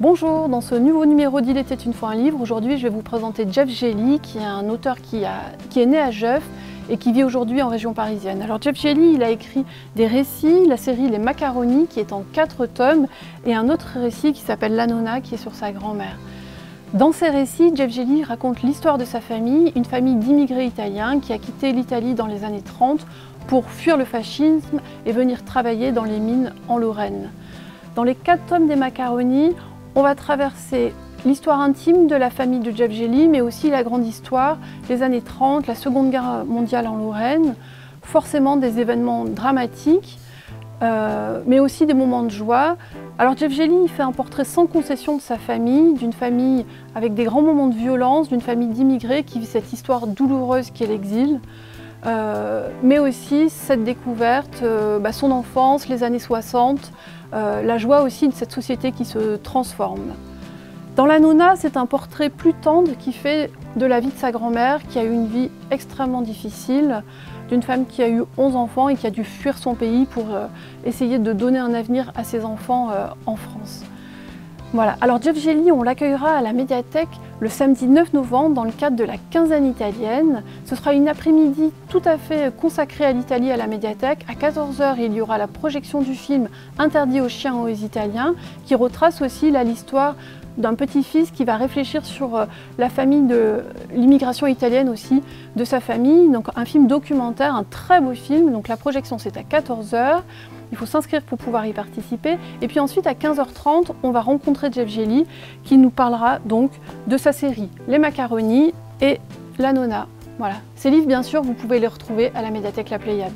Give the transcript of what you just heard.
Bonjour, dans ce nouveau numéro d'Il était une fois un livre, aujourd'hui je vais vous présenter Jeff Gelly, qui est un auteur qui est né à Jeuf et qui vit aujourd'hui en région parisienne. Alors Jeff Gelly, il a écrit des récits, la série Les Macaronis qui est en 4 tomes et un autre récit qui s'appelle La Nonna qui est sur sa grand-mère. Dans ces récits, Jeff Gelly raconte l'histoire de sa famille, une famille d'immigrés italiens qui a quitté l'Italie dans les années 30 pour fuir le fascisme et venir travailler dans les mines en Lorraine. Dans les 4 tomes des Macaronis, on va traverser l'histoire intime de la famille de Jeff Gelly, mais aussi la grande histoire, les années 30, la Seconde Guerre mondiale en Lorraine, forcément des événements dramatiques, mais aussi des moments de joie. Alors Jeff Gelly fait un portrait sans concession de sa famille, d'une famille avec des grands moments de violence, d'une famille d'immigrés qui vit cette histoire douloureuse qu'est l'exil, mais aussi cette découverte, son enfance, les années 60, la joie aussi de cette société qui se transforme. Dans La Nonna, c'est un portrait plus tendre qui fait de la vie de sa grand-mère, qui a eu une vie extrêmement difficile, d'une femme qui a eu 11 enfants et qui a dû fuir son pays pour essayer de donner un avenir à ses enfants en France. Voilà, alors Jeff Gelly, on l'accueillera à la médiathèque le samedi 9 novembre dans le cadre de la quinzaine italienne. Ce sera une après-midi tout à fait consacrée à l'Italie à la médiathèque. À 14 h, il y aura la projection du film Interdit aux chiens et aux Italiens, qui retrace aussi l'histoire d'un petit-fils qui va réfléchir sur la famille de l'immigration italienne aussi, de sa famille. Donc un film documentaire, un très beau film. Donc la projection c'est à 14 h. Il faut s'inscrire pour pouvoir y participer. Et puis ensuite, à 15 h 30, on va rencontrer Jeff Gelly qui nous parlera donc de sa série Les Macaronis et La Nonna. Voilà. Ces livres, bien sûr, vous pouvez les retrouver à la médiathèque La Pléiade.